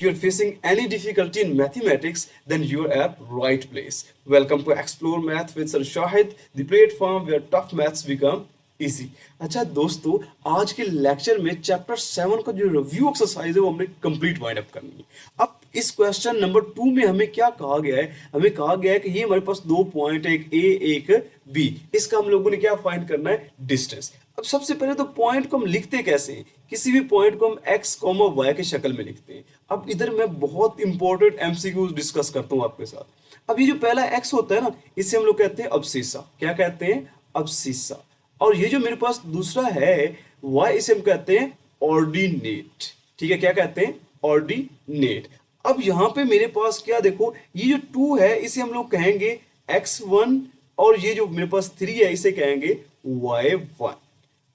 If you're facing any difficulty in mathematics, then you're at right place. Welcome to Explore Math with Sir Shahid, the platform where tough maths become easy. अच्छा दोस्तों, आज के lecture में chapter 7 का जो review exercise है वो हमने कंप्लीट वाइंड अप करनी है। अब इस क्वेश्चन नंबर 2 में हमें क्या कहा गया है? हमें कहा गया है कि ये हमारे पास 2 पॉइंट है, एक ए एक बी। इसका हम लोगों ने क्या फाइंड करना है? डिस्टेंस। अब सबसे पहले तो पॉइंट को हम लिखते कैसे हैं? किसी भी पॉइंट को हम एक्स कॉमा वाई की शक्ल में लिखते हैं। अब इधर मैं बहुत इंपॉर्टेंट एमसीक्यूज डिस्कस करता हूँ आपके साथ। अब ये जो पहला एक्स होता है ना, इसे हम लोग कहते हैं अब्सिस्सा। क्या कहते हैं? अब्सिस्सा। और ये जो मेरे पास दूसरा है वाई, इसे हम कहते हैं ऑर्डिनेट। ठीक है, क्या कहते हैं? ऑर्डिनेट। अब यहाँ पे मेरे पास क्या देखो, ये जो 2 है इसे हम लोग कहेंगे x1, और ये जो मेरे पास 3 है इसे कहेंगे y1।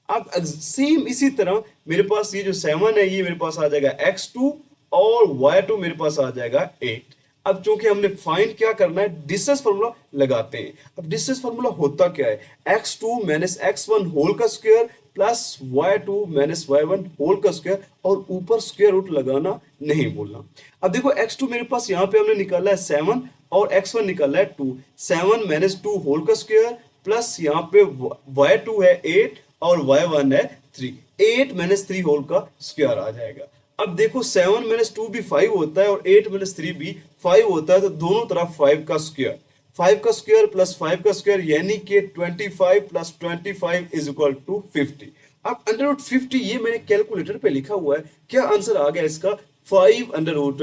अब सेम इसी तरह मेरे पास ये जो 7 है ये मेरे पास आ जाएगा x2, और y2 मेरे पास आ जाएगा 8। अब चूंकि हमने फाइंड क्या करना है, डिस्टेंस फार्मूला लगाते हैं। अब डिस्टेंस फार्मूला होता क्या है? x2 माइनस x1 होल का square plus y2 minus y1 whole का स्क्वायर, और ऊपर स्क्वायर रूट लगाना नहीं बोलना। अब देखो x2 मेरे पास यहाँ पे हमने निकाला है 7 और x1 निकाला है 2। 7 माइनस 2 होल का स्क्वायर प्लस यहाँ पे y2 है 8 और y1 है 3। 8 माइनस 3 होल का स्क्वायर आ जाएगा। अब देखो 7 माइनस 2 भी 5 होता है और 8 माइनस 3 भी 5 होता है, तो दोनों तरफ 5 का स्क्वायर, 5 का स्क्वायर प्लस 5 का स्क्वायर, यानी कि 25 प्लस 25 इज इक्वल टू 50। अब अंडर रूट 50 ये मैंने कैलकुलेटर पे लिखा हुआ है। क्या आंसर आ गया इसका? 5 अंडर रूट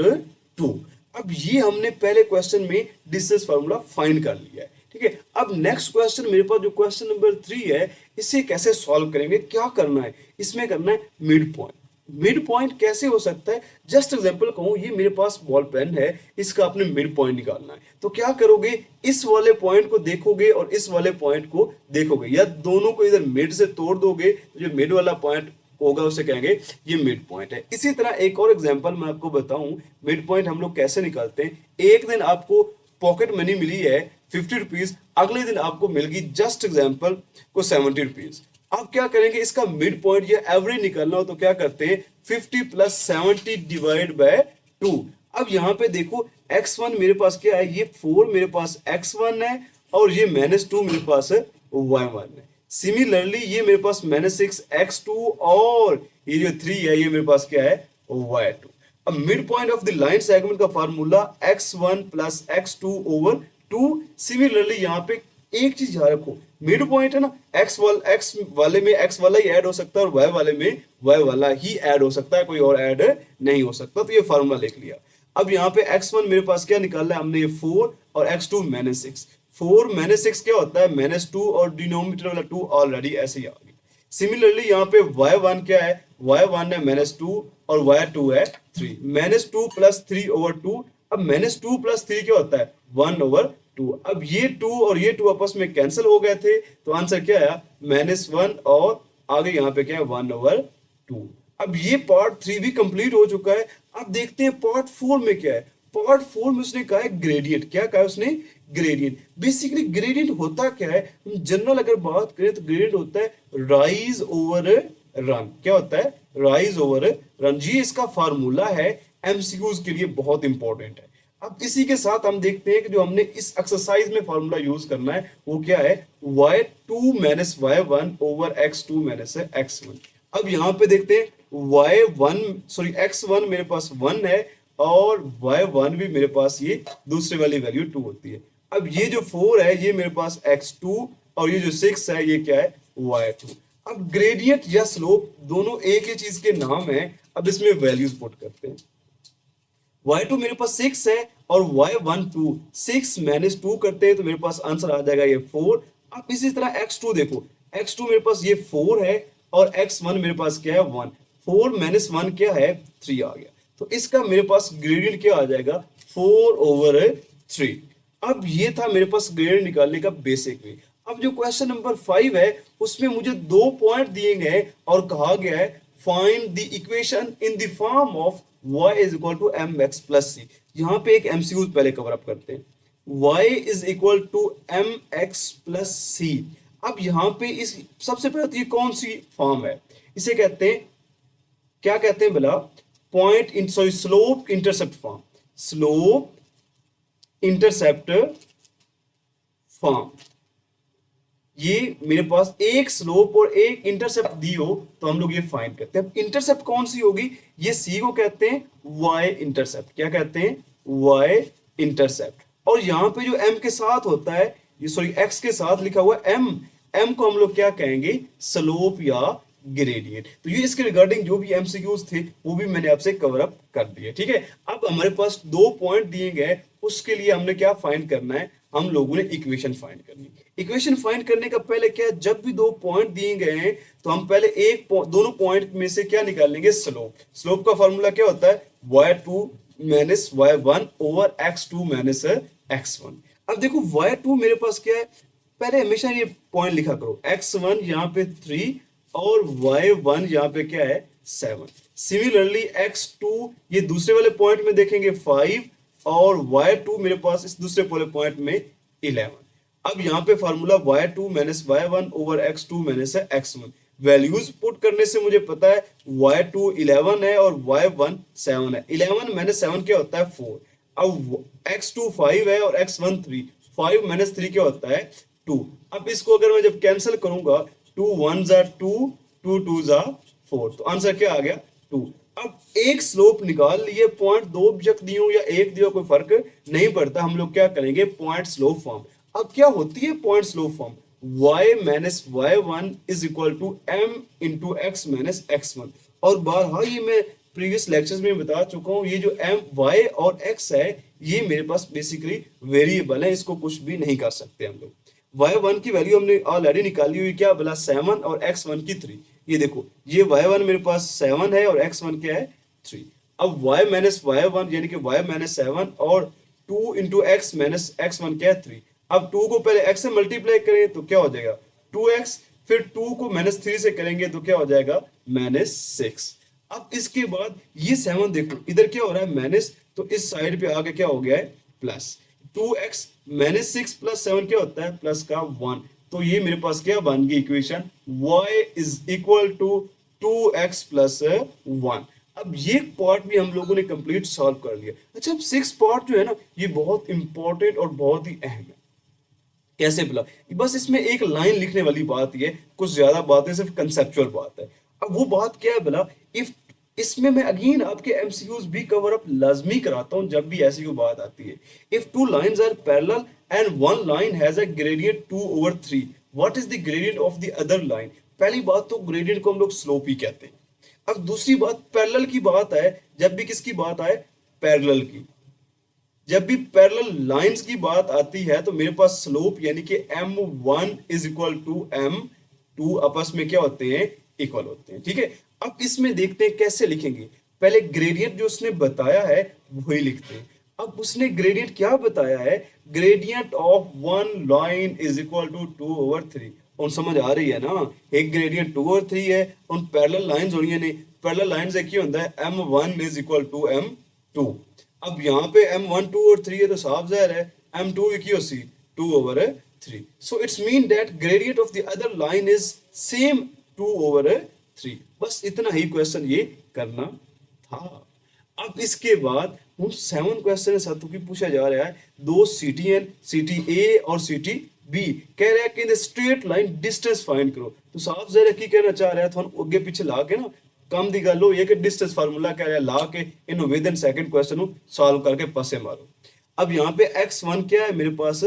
2। अब ये हमने पहले क्वेश्चन में डिस्टेंस फार्मूला फाइंड कर लिया है। ठीक है, अब नेक्स्ट क्वेश्चन मेरे पास जो क्वेश्चन नंबर 3 है, इसे कैसे सॉल्व करेंगे? क्या करना है इसमें? करना है मिड पॉइंट। मिड पॉइंट कैसे हो सकता है? जस्ट एग्जांपल कहूं, ये मेरे पास बॉल पेन है, इसका आपने मिड पॉइंट निकालना है। तो क्या करोगे? इस वाले पॉइंट को देखोगे और इस वाले पॉइंट को देखोगे, या दोनों को इधर मिड से तोड़ दोगे, तो जो मिड वाला पॉइंट होगा उसे कहेंगे ये मिड पॉइंट है। इसी तरह एक और एग्जांपल मैं आपको बताऊं, मिड पॉइंट हम लोग कैसे निकालते हैं। एक दिन आपको पॉकेट मनी मिली है 50 रुपीज, अगले दिन आपको मिल गई जस्ट एग्जांपल को 70 रुपीज। आप क्या करेंगे? इसका मिड पॉइंट या एवरेज निकालना हो तो क्या करते हैं? 50 प्लस 70 डिवाइड बाय 2। अब यहाँ पे देखो x1 मेरे पास क्या है? ये 4 मेरे पास x1 है, और ये -2 मेरे पास y1 है। सिमिलरली ये मेरे पास -6 x2, और ये जो 3 है ये मेरे पास क्या है? y2। अब mid point of the line segment का formula x1 plus x2 over 2। Similarly यहाँ पे एक चीज याद रखो, मिड पॉइंट है ना, एक्स वाले में एक्स वाला ही ऐड हो सकता है और वाई वाले में वाई वाला ही ऐड हो सकता है, कोई और ऐड नहीं हो सकता। तो ये फार्मूला लिख लिया। अब यहाँ पे x1 मेरे पास क्या निकालना है हमने? ये 4, और x2 -6। 4 -6 क्या होता है? -2, और डिनोमिनेटर वाला 2 ऑलरेडी ऐसे ही आ गया। सिमिलरली यहाँ पे y1 क्या है? y1 है -2 और y2 है 3। -2 प्लस 3 ओवर 2। अब -2 प्लस 3 क्या होता है? 1 ओवर 2। अब ये 2 और ये 2 आपस में कैंसिल हो गए थे, तो आंसर क्या आया? -1, और आगे यहाँ पे क्या है? 1 ओवर 2। अब ये पार्ट 3 भी कंप्लीट हो चुका है। अब देखते हैं पार्ट 4 में क्या है। पार्ट 4 में उसने कहा है ग्रेडियंट। क्या कहा है उसने? ग्रेडियंट। बेसिकली ग्रेडियंट होता क्या है? जनरल अगर बात करें तो ग्रेडियंट होता है राइज ओवर रन। क्या होता है? Rise over run. जी इसका फार्मूला है, एमसीक्यूज के लिए बहुत इंपॉर्टेंट है। अब इसी के साथ हम देखते हैं कि जो हमने इस एक्सरसाइज में फार्मूला यूज करना है वो क्या है? y2 minus y1 over x2 minus x1। अब यहाँ पे देखते हैं x1 मेरे पास 1 है, और y1 भी मेरे पास ये दूसरे वाली वैल्यू 2 होती है। अब ये जो 4 है ये मेरे पास x2, और ये जो 6 है ये क्या है? y2। अब ग्रेडियंट या स्लोप दोनों एक ही चीज के नाम है। अब इसमें वैल्यूज पुट करते हैं। y2 मेरे पास 6 है और y1 2। 6 माइनस 2 करते हैं तो मेरे पास आंसर आ जाएगा ये 4। अब इसी तरह x2 देखो, x2 मेरे पास ये 4 है, और x1 मेरे पास क्या है? 1। 4 माइनस 1 क्या है? 3 आ गया। तो इसका मेरे पास ग्रेडियंट क्या आ जाएगा? 4 ओवर 3। अब ये था मेरे पास ग्रेडियंट निकालने का बेसिक वे। अब जो क्वेश्चन नंबर 5 है उसमें मुझे 2 पॉइंट दिए गए और कहा गया है find the equation in the form of y is equal to mx plus c। यहाँ पे एक एमसीक्यू पहले कवर अप करते हैं। y is equal to mx plus c। अब यहाँ पे इस सबसे पहले तो ये कौन सी फॉर्म है? इसे कहते हैं, क्या कहते हैं भला? Point in sorry slope intercept form, slope intercept form. ये मेरे पास एक स्लोप और एक इंटरसेप्ट दी हो तो हम लोग ये फाइंड करते हैं। अब इंटरसेप्ट कौन सी होगी, ये सी को कहते हैं वाई इंटरसेप्ट। क्या कहते हैं, वाई इंटरसेप्ट। और यहाँ पे जो एम के साथ होता है, ये सॉरी एक्स के साथ लिखा हुआ एम, एम को हम लोग क्या कहेंगे, स्लोप या ग्रेडियंट। तो ये इसके रिगार्डिंग जो भी एमसीक्यूज थे वो भी मैंने आपसे कवर अप कर दिए। ठीक है, अब हमारे पास 2 पॉइंट दिए गए, उसके लिए हमने क्या फाइंड करना है, हम लोगों ने इक्वेशन फाइंड करनी है। इक्वेशन फाइंड करने का पहले क्या है, जब भी 2 पॉइंट दिए गए हैं तो हम पहले दोनों पॉइंट में से क्या निकालेंगे, स्लोप। स्लोप का फॉर्मूला क्या होता है, y2 minus y1 over x2 minus x1। अब देखो y2 मेरे पास क्या है, पहले हमेशा ये पॉइंट लिखा करो, x1 यहाँ पे 3 और y1 यहाँ पे क्या है 7। सिमिलरली x2 ये दूसरे वाले पॉइंट में देखेंगे 5 और y2 मेरे पास इस दूसरे वाले पॉइंट में 11। अब यहाँ पे formula y2 minus y1 over x2 minus x1, values put करने से मुझे पता है y2 11 है और y1 7 है। 11 माइनस 7 क्या होता है 4। अब x2 5 है और x1 3, 5 माइनस 3 क्या होता है 2। अब इसको अगर मैं जब कैंसिल करूंगा 2 1 जा 2, 2 2 जा 4, तो आंसर क्या आ गया 2। अब एक स्लोप निकाल लिए, पॉइंट 2 बेशक दियो या 1 दियो कोई फर्क नहीं पड़ता, हम लोग क्या करेंगे पॉइंट स्लोप फॉर्म। अब क्या होती है point slope form, y minus y1 is equal to m into x minus x1। और बारहा ये मैं प्रीवियस लेक्चर्स में बता चुका हूँ, ये जो m y और x है ये मेरे पास बेसिकली वेरिएबल है, इसको कुछ भी नहीं कर सकते हम लोग। y1 की वैल्यू हमने ऑलरेडी निकाली हुई, क्या बोला 7 और x1 की 3। ये देखो ये y1 मेरे पास 7 है और x1 क्या है 3। अब y माइनस y1 यानी कि y माइनस 7 और 2 इंटू एक्स माइनस x1 क्या है 3। अब 2 को पहले x से मल्टीप्लाई करें तो क्या हो जाएगा 2x, फिर 2 को माइनस 3 से करेंगे तो क्या हो जाएगा माइनस 6। अब इसके बाद ये 7 देखो इधर क्या हो रहा है माइनस, तो इस साइड पे आगे क्या हो गया है प्लस। 2x माइनस 6 प्लस 7 क्या होता है प्लस का 1। तो ये मेरे पास क्या बन गई equation, y is equal to 2x plus 1। अब ये पार्ट भी हम लोगों ने कंप्लीट सॉल्व कर लिया। अच्छा अब 6 पार्ट जो है ना ये बहुत इंपॉर्टेंट और बहुत ही अहम है। कैसे बोला, बस इसमें एक लाइन लिखने वाली बात ही है, कुछ ज्यादा बातें सिर्फ कंसेप्चुअल बात है। अब वो बात क्या है बोला, इफ इसमें मैं अगेन आपके एमसीक्यूज भी कवर अप लाजमी कराता हूं जब भी ऐसी कोई बात आती है। If two lines are parallel and one line has a gradient 2 over 3, what is the gradient of the other line. पहली बात तो ग्रेडियंट को हम लोग स्लोप ही कहते हैं। अब दूसरी बात पैरेलल की बात है, जब भी किसकी बात आए पैरेलल की, जब भी पैरेलल लाइंस की बात आती है तो मेरे पास स्लोप यानी कि m1 is equal to m2 आपस में क्या होते हैं इक्वल होते हैं। ठीक है, अब इसमें देखते हैं कैसे लिखेंगे। पहले ग्रेडियंट जो उसने बताया है वही लिखते हैं। अब उसने ग्रेडियंट क्या बताया है, gradient of one line is equal to 2 over 3। और समझ आ रही है ना, एक ग्रेडियंट 2 और 3 है, उन पैरेलल लाइंस होनी है नहीं, पैरेलल लाइंस एक ही होता है m1 is equal to m2। अब यहाँ पे m1 2 और 3 है तो साफ जाहिर है m2 की होसी 2 over 3। So it's mean that gradient of the other line is same 2 over 3। बस इतना ही क्वेश्चन ये करना था। अब इसके बाद हम 7 क्वेश्चन साथों की पूछा जा रहा है, दो CTN CTA और CTB कह रहा है कि स्ट्रेट लाइन डिस्टेंस फाइंड करो। तो साफ जाहिर है की कहना चाह रहा है, तो अगे पीछे ला के ना काम दी गल हो ये कि डिस्टेंस फार्मूला कह रहा है ला के in with in second question solve करके पासे मारो। अब यहाँ पे x1 क्या है मेरे पास,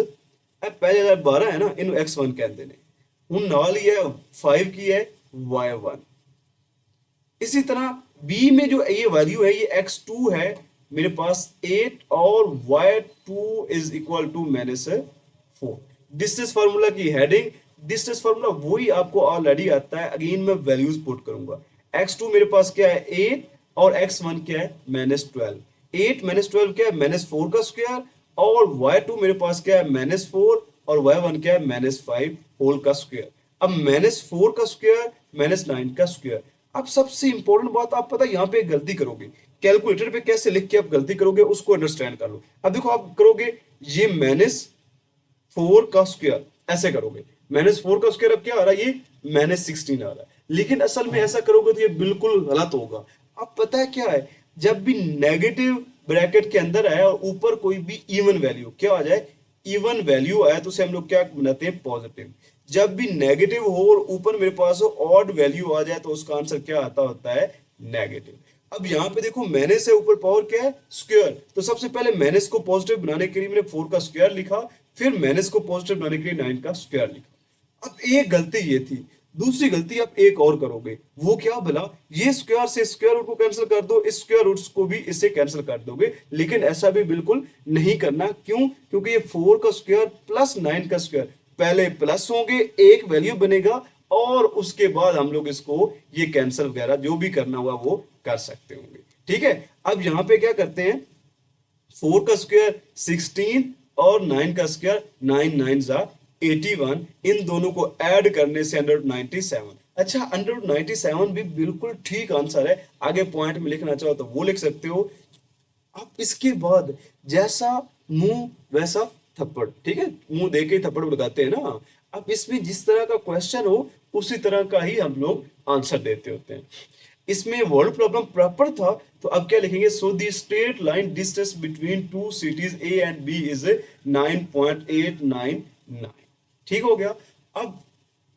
पहले 12 है ना, इन x1 कहते हैं, हूं नाल ही है 5 की है y1। इसी तरह b में जो ये वैल्यू है ये x2 है मेरे पास 8 और y2 is equal to minus 4। Distance formula की हेडिंग, डिस्टेंस फार्मूला वही आपको ऑलरेडी आता है, अगेन मैं वैल्यूज पुट करूंगा। x2 मेरे पास क्या है 8 और x1 क्या है माइनस 12। 8 माइनस 12 क्या है माइनस 4 का स्क्वायर, और y2 मेरे पास क्या है माइनस 4 और y1 क्या है माइनस 5 होल का स्क्वायर। अब माइनस 4 का स्क्वायर माइनस 9 का स्क्वायर। अब सबसे इंपॉर्टेंट बात आप पता यहाँ पे गलती करोगे, कैलकुलेटर पे कैसे लिख के आप गलती करोगे उसको अंडरस्टैंड कर लो। अब देखो आप करोगे ये माइनस 4 का स्क्वायर ऐसे करोगे, माइनस 4 का स्क्वायर अब क्या आ रहा है ये माइनस 16 आ रहा है, लेकिन असल में ऐसा करोगे तो ये बिल्कुल गलत होगा। अब पता है क्या है, जब भी नेगेटिव ब्रैकेट के अंदर आए और ऊपर कोई भी इवन वैल्यू क्या आ जाए, इवन वैल्यू आए, तो उसे हम लोग क्या बनाते हैं, पॉजिटिव। जब भी नेगेटिव हो और ऊपर मेरे पास ऑड वैल्यू आ जाए तो उसका आंसर क्या आता होता है, नेगेटिव। अब यहाँ पे देखो मैंने से ऊपर पावर क्या है, स्क्वायर, तो सबसे पहले मैंने को पॉजिटिव बनाने के लिए मैंने 4 का स्क्वायर लिखा, फिर मैंने को पॉजिटिव बनाने के लिए 9 का स्क्वायर लिखा। अब एक गलती ये थी, दूसरी गलती आप एक और करोगे, वो क्या भला, ये स्क्वायर से स्क्वायर रूट को कैंसिल कर दो, इस स्क्वायर रूट्स को भी इससे कैंसिल कर दोगे, लेकिन ऐसा भी बिल्कुल नहीं करना। क्यों? क्योंकि ये 4 का स्क्वायर प्लस 9 का स्क्वायर पहले प्लस होंगे, एक वैल्यू बनेगा, और उसके बाद हम लोग इसको ये कैंसिल वगैरह जो भी करना हुआ वो कर सकते होंगे। ठीक है, अब यहाँ पे क्या करते हैं, 4 का स्क्वायर 16 और 9 का स्क्वायर 9 9 जा 81, इन दोनों को ऐड करने से 197। अच्छा, 197 भी बिल्कुल ठीक आंसर है, आगे पॉइंट में लिखना चाहो तो वो लिख सकते हो। अब इसके बाद जैसा मुंह वैसा थप्पड़, ठीक है, मुंह देके ही थप्पड़ लगाते हैं ना। अब इसमें जिस तरह का क्वेश्चन हो उसी तरह का ही हम लोग आंसर देते होते हैं। इसमें वर्ड प्रॉब्लम प्रॉपर था, तो अब क्या लिखेंगे, so the straight line distance between two cities A and B is 9.899। ठीक हो गया। अब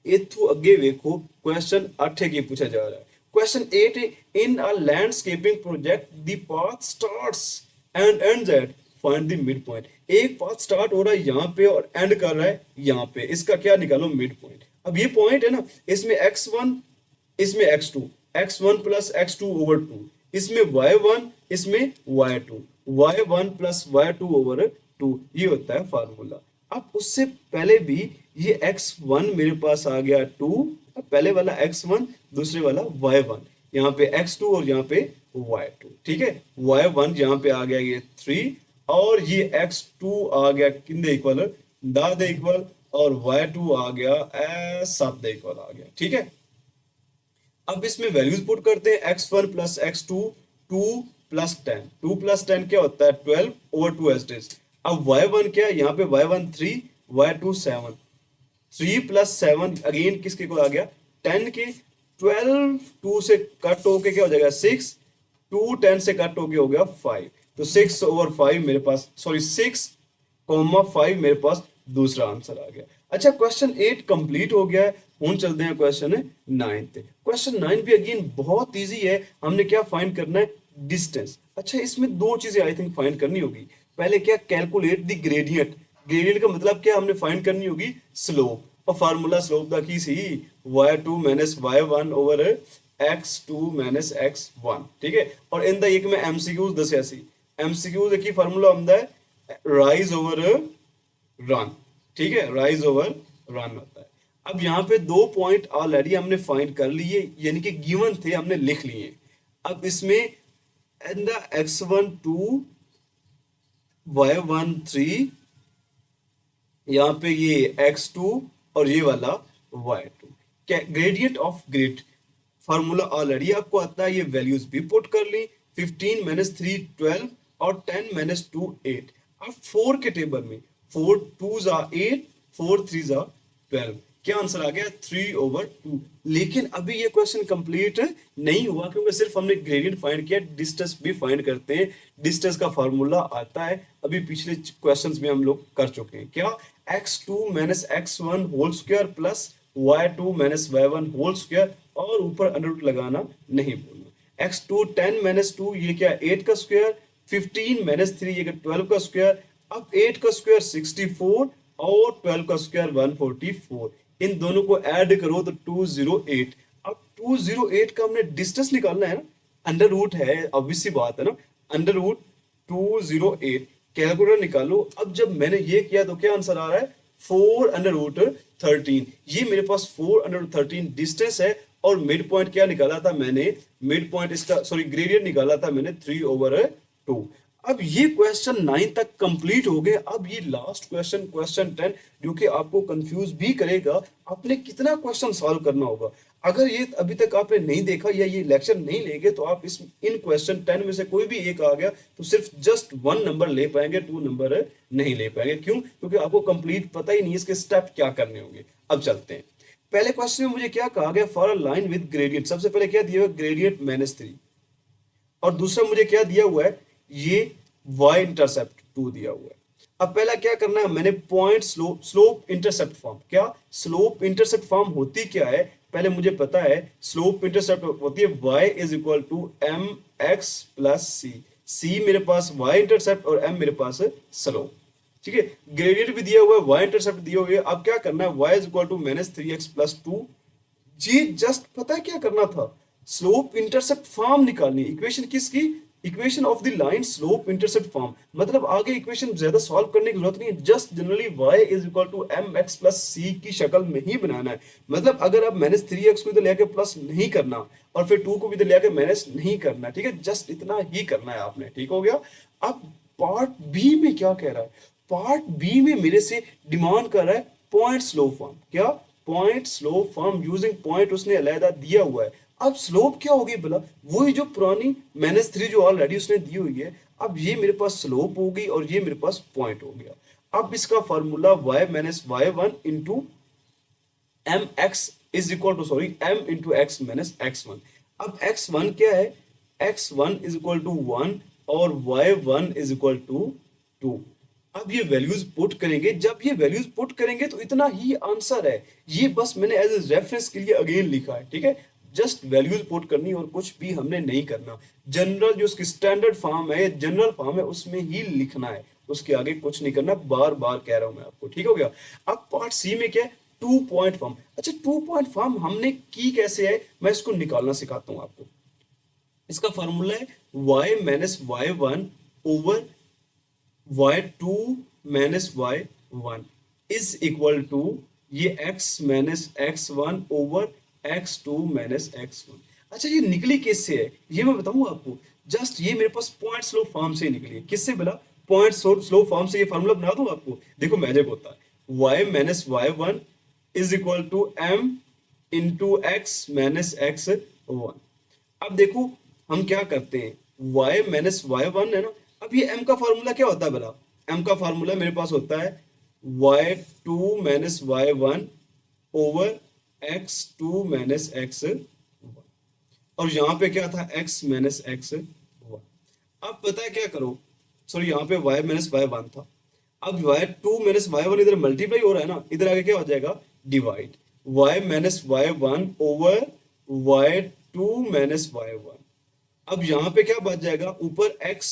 इथु अगे देखो क्वेश्चन 8 की पूछा जा रहा है। Question 8, in a landscaping project the path starts and ends at, find the mid point. एक पाथ स्टार्ट हो रहा है यहाँ पे और एंड कर रहा है यहाँ पे, इसका क्या निकालो, मिड पॉइंट। अब ये पॉइंट है ना, इसमें x1, इसमें x2, x1 plus x2 over 2, इसमें y1, इसमें y2, y1 plus y2 over 2, ये होता है फार्मूला। अब उससे पहले भी ये x1 मेरे पास आ गया 2, पहले वाला x1 दूसरे वाला y1, यहाँ पे x2 और यहाँ पे y2, ठीक है, y1 यहाँ पे आ गया ये 3, और ये x2 आ गया किंदे इक्वल, दा दे इक्वल, और y2 आ गया 7 दे इक्वल आ गया। ठीक है, अब इसमें वैल्यूज पुट करते हैं, x1 plus x2 2 plus 10, 2 plus 10 क्या होता है, 12 ओवर 2 एज इट इज। अब y1 क्या है, यहाँ पे y1 3, y2 7, 3 प्लस 7 अगेन किसके को आ गया, 10 के, 12 2 से कट होके क्या हो जाएगा 6, 2 10 से कट होके हो गया 5, तो 6 ओवर 5 मेरे पास, सॉरी 6,5 मेरे पास दूसरा आंसर आ गया। अच्छा, क्वेश्चन 8 कंप्लीट हो गया है, हूं चलते हैं क्वेश्चन 9 पे। क्वेश्चन 9 भी अगेन बहुत इजी है, हमने क्या फाइंड करना है, डिस्टेंस। अच्छा, इसमें दो चीजें आई थिंक फाइंड करनी होगी। पहले क्या, कैलकुलेट द ग्रेडियंट। ग्रेडियंट का मतलब क्या, हमने फाइंड करनी होगी स्लोप, और फार्मूला स्लोप दा की सी y2 minus y1 over x2 minus x1। ठीक है, और इन द एक में एमसीक्यूज दसिया सी, एमसीक्यूज की फार्मूला हमदा है राइज ओवर रन। ठीक है, राइज ओवर रन होता है। अब यहाँ पे दो पॉइंट ऑलरेडी हमने फाइंड कर लिए, यानी कि गिवन थे, हमने लिख लिए। अब इसमें इन द x1 2 y1 3, यहाँ पे ये x2 और ये वाला y2, gradient of grade formula already आपको आता है, ये वैल्यूज भी पुट कर ली, 15 माइनस 3 12 और 10 माइनस 2 8। अब 4 के टेबल में 4 2 जा 8, 4 3 जा 12, क्या आंसर आ गया, 3 ओवर 2। लेकिन अभी ये क्वेश्चन कंप्लीट नहीं हुआ, क्योंकि सिर्फ हमने ग्रेडियंट फाइंड किया, डिस्टेंस भी फाइंड करते हैं, डिस्टेंस का फार्मूला आता है, अभी पिछले क्वेश्चंस में हम लोग कर चुके हैं। क्या, x2 minus x1 whole square plus y2 minus y1 whole square, और ऊपर अंडर रूट लगाना नहीं भूलना। x2 10 माइनस 2, ये क्या 8 का स्क्वायर, 15 माइनस 3 ये 12 का स्क्वायर, अब 8 का स्क्वायर 64 और 12 का स्क्वायर 144, इन दोनों को ऐड करो तो 208। अब 208 का हमने डिस्टेंस निकालना है ना, अंडर रूट है, ऑब्वियस सी बात है ना, अंडर रूट 208, कैलकुलेटर निकालो। अब जब मैंने ये किया तो क्या आंसर आ रहा है, 4 अंडर रूट 13, ये मेरे पास 4 अंडर रूट 13 डिस्टेंस है, और मिड पॉइंट क्या निकाला था मैंने, मिड पॉइंट इसका, सॉरी ग्रेडियंट निकाला था मैंने 3 ओवर 2। अब ये क्वेश्चन 9 तक कंप्लीट हो गए। अब ये लास्ट क्वेश्चन, क्वेश्चन 10, जो कि आपको कंफ्यूज भी करेगा, आपने कितना क्वेश्चन सॉल्व करना होगा। अगर ये अभी तक आपने नहीं देखा या ये लेक्चर नहीं लेंगे, तो आप इस इन क्वेश्चन 10 में से कोई भी एक आ गया तो सिर्फ जस्ट 1 नंबर ले पाएंगे, 2 नंबर नहीं ले पाएंगे। क्यों? क्योंकि आपको कंप्लीट पता ही नहीं इसके स्टेप क्या करने होंगे। अब चलते हैं, पहले क्वेश्चन में मुझे क्या कहा गया, for a line with gradient, सबसे पहले क्या दिया हुआ, ग्रेडियंट -3, और दूसरा मुझे क्या दिया हुआ है, ये y इंटरसेप्ट 2 दिया हुआ है। अब पहला क्या करना है, मैंने पॉइंट स्लोप इंटरसेप्ट फॉर्म, क्या स्लोप इंटरसेप्ट फॉर्म होती क्या है, पहले मुझे पता है स्लोप इंटरसेप्ट होती है y is equal to M X plus C मेरे पास y इंटरसेप्ट और m मेरे पास स्लोप, ठीक है। ग्रेडियंट भी दिया हुआ है, y इंटरसेप्ट दिया हुआ है। अब क्या करना है, y is equal to minus 3x plus 2, जी जस्ट पता है क्या करना था, स्लोप इंटरसेप्ट फॉर्म निकालनी, इक्वेशन किसकी, equation of the line slope intercept form. मतलब आगे इक्वेशन ज्यादा सॉल्व करने की जरूरत नहीं है, just generally y is equal to M X plus C की शक्ल में ही बनाना है। मतलब अगर आप माइनस 3x को इधर लेके प्लस नहीं करना और फिर 2 को भी इधर लेके माइनस नहीं करना, ठीक है, जस्ट इतना ही करना है आपने, ठीक हो गया। अब पार्ट बी में क्या कह रहा है, पार्ट बी में मेरे से डिमांड कर रहा है पॉइंट स्लोप फॉर्म, क्या point slope form using point उसने अलहदा दिया हुआ है। अब स्लोप क्या होगी भला, वही जो पुरानी माइनस 3 जो ऑलरेडी उसने दी हुई है। अब ये मेरे पास स्लोप होगी और ये मेरे पास पॉइंट हो गया। अब इसका formula y minus y one into m x is equal to, sorry, m into x minus x one. अब x1 क्या है, x1 इज इक्वल टू 1 और y1 इज इक्वल टू 2। अब ये वैल्यूज पुट करेंगे, जब ये वैल्यूज पुट करेंगे तो इतना ही आंसर है। ये बस मैंने एज ए रेफरेंस के लिए अगेन लिखा है, ठीक है। जस्ट वैल्यूज पुट करनी और कुछ भी हमने नहीं करना। जनरल जो उसकी स्टैंडर्ड फॉर्म है, जनरल फॉर्म है, उसमें ही लिखना है, उसके आगे कुछ नहीं करना, बार बार कह रहा हूं मैं आपको, ठीक हो गया। अब पार्ट सी में क्या है, 2 पॉइंट फॉर्म। अच्छा 2 पॉइंट फॉर्म हमने की कैसे है, मैं इसको निकालना सिखाता हूं आपको। इसका फॉर्मूला है y minus y one over y2 minus y1 is equal to ये x minus x1 over x2 minus x1। अच्छा ये निकली किससे है, ये मैं बताऊंगा आपको। जस्ट ये मेरे पास पॉइंट स्लो फॉर्म से निकली है, किससे बोला, पॉइंट स्लो फॉर्म से। ये फार्मूला बना दूं आपको, देखो मैजिक होता है, y minus y one is equal to m into x minus x one. अब देखो हम क्या करते हैं, y माइनस वाई वन है ना। अब ये m का फार्मूला क्या होता है बड़ा, m का फार्मूला मेरे पास होता है y2 minus y one over x2 minus x one, और यहाँ पे क्या था x माइनस एक्स वन। अब पता है क्या करो, सॉरी यहाँ पे y माइनस वाई वन था। अब y2 माइनस वाई वन इधर मल्टीप्लाई हो रहा है ना, इधर आगे क्या हो जाएगा, divide, y minus y one over y2 minus y one. अब यहाँ पे क्या बच जाएगा, ऊपर x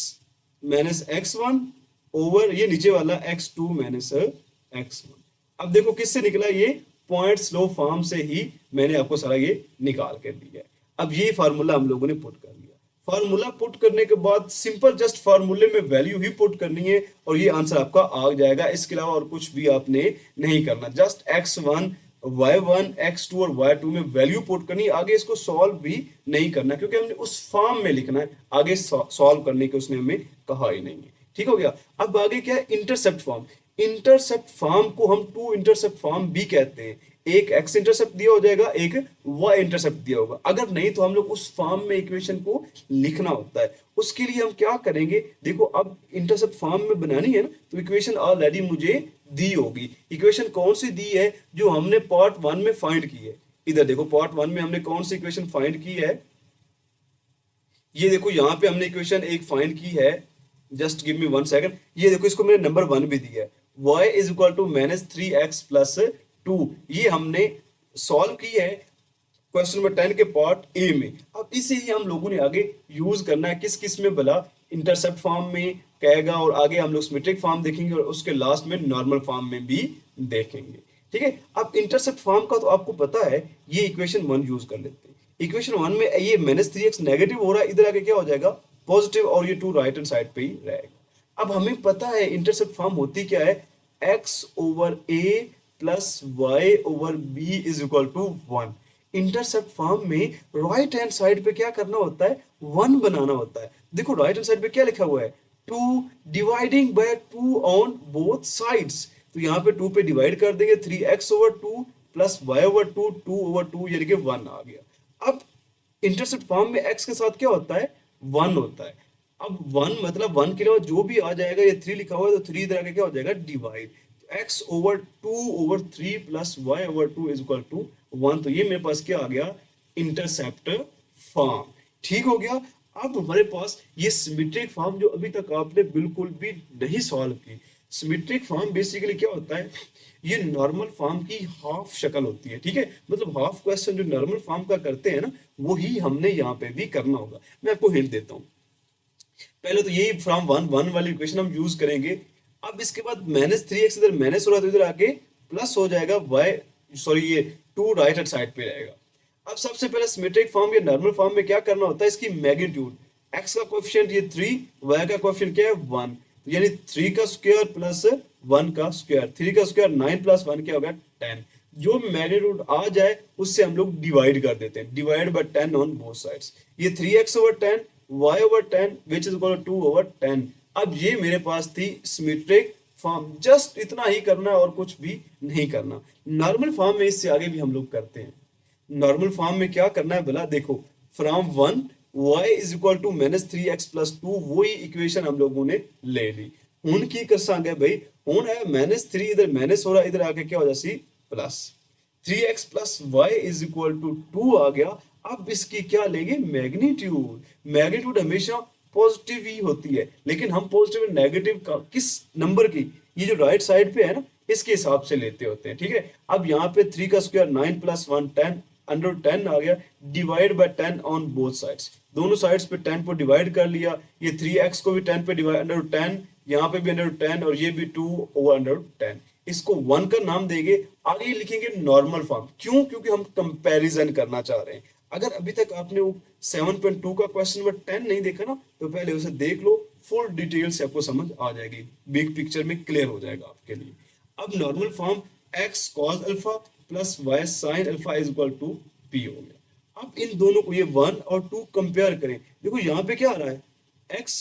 minus x one over ये नीचे वाला x2 माइनस एक्स वन। अब देखो किससे निकला, ये पॉइंट स्लो फॉर्म से ही मैंने आपको सारा ये निकाल कर दिया है। अब ये फार्मूला हम लोगों ने पुट कर लिया। फार्मूला पुट करने के बाद सिंपल जस्ट फार्मूले में वैल्यू ही पुट करनी है और ये आंसर आपका आ जाएगा। इसके अलावा और कुछ भी आपने नहीं करना, जस्ट x1 y1 x2 और y2 में वैल्यू पुट करनी, आगे इसको सॉल्व भी नहीं करना क्योंकि हमने उस फॉर्म में लिखना है, आगे सॉल्व करने के उसने हमें कहा ही नहीं है, ठीक हो गया। अब आगे क्या है, इंटरसेप्ट फॉर्म। इंटरसेप्ट फॉर्म को हम 2 इंटरसेप्ट फॉर्म भी कहते हैं, एक x इंटरसेप्ट दिया हो जाएगा, एक y इंटरसेप्ट दिया होगा। अगर नहीं तो हम लोग उस फॉर्म में इक्वेशन को लिखना होता है। उसके लिए हम क्या करेंगे, देखो अब इंटरसेप्ट फॉर्म में बनानी है ना, तो इक्वेशन ऑलरेडी मुझे दी होगी। इक्वेशन कौन सी दी है, जो हमने पार्ट 1 में फाइंड की है। इधर देखो पार्ट 1 में हमने कौन सी इक्वेशन फाइंड की है, ये देखो यहाँ पे हमने इक्वेशन एक फाइंड की है, जस्ट गिव मी 1 सेकंड। ये देखो इसको मैंने नंबर 1 भी दिया है, y is equal to minus 3x plus 2। ये हमने सॉल्व की है क्वेश्चन नंबर 10 के पार्ट ए में। अब इसे ही हम लोगों ने आगे यूज करना है, किस किस में भला, इंटरसेप्ट फॉर्म में कहेगा, और आगे हम लोग सिमेट्रिक फॉर्म देखेंगे और उसके लास्ट में नॉर्मल फॉर्म में भी देखेंगे, ठीक है। अब इंटरसेप्ट फॉर्म का तो आपको पता है, ये इक्वेशन 1 यूज कर लेते हैं। इक्वेशन 1 में ये माइनस 3x नेगेटिव हो रहा है, इधर आगे क्या हो जाएगा, पॉजिटिव, और ये 2 राइट हैंड साइड पे ही रहेगा। अब हमें पता है इंटरसेप्ट फॉर्म होती क्या है, x over a plus y over b is equal to 1। Intercept form में राइट हैंड साइड पे क्या करना होता है, 1 बनाना होता है। देखो राइट हैंड साइड पे क्या लिखा हुआ है, 2 dividing by 2 on both sides. तो यहाँ पे 2 पे डिवाइड कर देंगे, 3x over 2 plus y over 2, 2 over 2 यानी कि 1 आ गया। अब इंटरसेप्ट फॉर्म में x के साथ क्या होता है, 1 होता है। अब 1 मतलब 1 के अलावा जो भी आ जाएगा, ये 3 लिखा हुआ है तो 3 इधर आके क्या हो जाएगा, डिवाइड, तो x over 2 over 3 plus y over 2 is equal to 1। तो ये मेरे पास क्या आ गया, इंटरसेप्ट फॉर्म, ठीक हो गया। अब हमारे पास ये सिमेट्रिक फॉर्म जो अभी तक आपने बिल्कुल भी नहीं सॉल्व की। सिमेट्रिक फॉर्म बेसिकली क्या होता है, ये नॉर्मल फॉर्म की हाफ शक्ल होती है, ठीक है। मतलब हाफ क्वेश्चन जो नॉर्मल फॉर्म का करते हैं ना, वही हमने यहाँ पे भी करना होगा। मैं आपको हिंट देता हूँ। पहले तो यही फ्रॉम वन वन वाली इक्वेशन हम यूज करेंगे। अब इसके बाद -3x इधर माइनस हो रहा है तो इधर आके प्लस हो जाएगा, y सॉरी ये 2 राइट हैंड साइड पे रहेगा। अब सबसे पहले सिमेट्रिक फॉर्म या नॉर्मल फॉर्म में क्या करना होता है, इसकी मैग्नीट्यूड, x का कोएफिशिएंट ये 3, y का कोएफिशिएंट क्या है 1, तो यानी 3 का स्क्वायर प्लस 1 का स्क्वायर, 3 का स्क्वायर 9 प्लस 1 क्या होगा 10। जो मैग्नीट्यूड आ जाए उससे हम लोग डिवाइड कर देते हैं, divide by 10 on both sides. ये 3x/10 y/10 which is equal to 2/10। अब ये मेरे पास थी सिमेट्रिक फॉर्म, जस्ट इतना ही करना है और कुछ भी नहीं करना। नॉर्मल फॉर्म में इससे आगे भी हम लोग करते हैं। नॉर्मल फॉर्म में क्या करना है बोला, देखो from 1 y is equal to -3x+2, वही इक्वेशन हम लोगों ने ले ली। हूं की कर संगे भाई, हूं है -3 इधर माइनस हो रहा है, इधर आके क्या हो जासी plus 3x plus y is equal to 2 आ गया। अब इसकी क्या लेंगे मैग्नीट्यूड। मैग्नीट्यूड हमेशा पॉजिटिव ही होती है, लेकिन हम पॉजिटिव नेगेटिव का किस नंबर की, ये जो राइट साइड पे है ना, इसके हिसाब से लेते होते हैं, ठीक है। अब यहाँ पे 3 का स्क्वायर 9 प्लस 1 10 अंडर 10 आ गया, divide by 10 on both sides, दोनों साइड्स पे 10 को डिवाइड कर लिया। ये 3x को भी 10 पे डिवाइड अंडर 10, यहाँ पे भी अंडर 10 और ये भी 2 ओवर अंडर 10। इसको 1 का नाम देंगे, आगे लिखेंगे नॉर्मल फॉर्म। क्यों? क्योंकि हम कंपैरिजन करना चाह रहे हैं। अगर अभी तक आपने वो 7.2 का क्वेश्चन नंबर 10 नहीं देखा ना, तो पहले उसे देख लो, फुल डिटेल से आपको समझ आ जाएगी, बिग पिक्चर में क्लियर हो जाएगा आपके लिए। अब normal form x cos alpha plus y sin alpha is equal to p हो गया। अब इन दोनों को, ये 1 और 2 कंपेयर करें, देखो यहाँ पे क्या आ रहा है x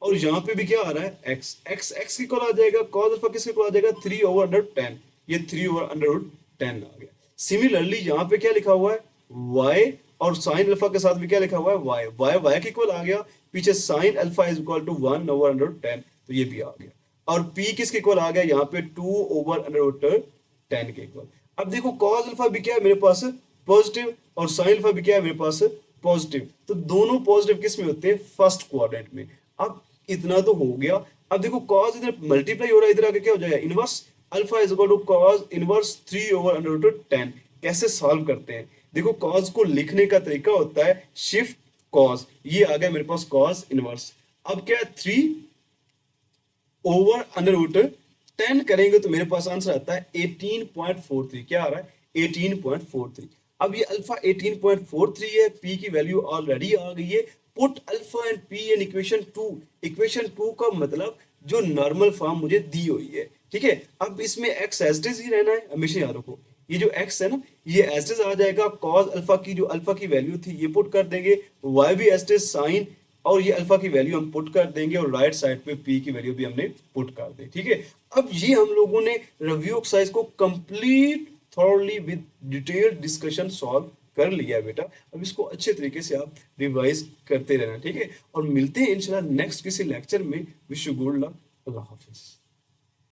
और यहाँ पे भी क्या आ रहा है x, x की इक्वल आ जाएगा, cos अल्फा किसके इक्वल आ जाएगा 3 ओवर अंडर 10, ये 3 ओवर अंडर 10 आ गया। सिमिलरली यहाँ पे क्या लिखा हुआ है y, और साइन अल्फा के साथ भी क्या लिखा हुआ है y के इक्वल आ गया, पीछे sine alpha is equal to 1 over under 10, तो ये भी आ गया। और p किसके इक्वल आ गया यहाँ पे 2 ओवर अंडर 10 के इक्वल। अब देखो cos अल्फा भी क्या है मेरे पास पॉजिटिव, और साइन अल्फा भी क्या है मेरे पास पॉजिटिव, तो दोनों पॉजिटिव किस में होते हैं फर्स्ट क्वाड्रेंट में। अब इतना तो हो गया। अब देखो cos इधर मल्टीप्लाई हो रहा है, इधर आके क्या हो जाएगा inverse alpha is equal to cos inverse 3 over under 10। कैसे सॉल्व करते हैं, देखो cos को लिखने का तरीका होता है शिफ्ट cos, ये आ गया मेरे पास cos इनवर्स। अब क्या है 3 ओवर अंडर रूट 10 करेंगे तो मेरे पास आंसर आता है 18.43। क्या आ रहा है 18.43। अब ये अल्फा 18.43 है, p की वैल्यू ऑलरेडी आ गई है। Put alpha and p in equation 2। Equation 2 का मतलब जो नॉर्मल फॉर्म मुझे दी हुई है, ठीक है। अब इसमें x एज इट इज ही रहना है, हमेशा याद रखो ये जो x है ना, ये एज इट इज आ जाएगा। cos अल्फा की जो अल्फा की वैल्यू थी ये पुट कर देंगे, y भी एज इट इज साइन, और ये अल्फा की वैल्यू हम पुट कर देंगे, और राइट साइड पे p की वैल्यू भी हमने पुट कर दी, ठीक है। अब ये हम लोगों ने रिव्यू एक्सरसाइज को complete thoroughly with detailed discussion solve कर लिया बेटा। अब इसको अच्छे तरीके से आप रिवाइज करते रहना, ठीक है। और मिलते हैं इंशाल्लाह नेक्स्ट किसी लेक्चर में। Wish you good luck, Allah Hafiz.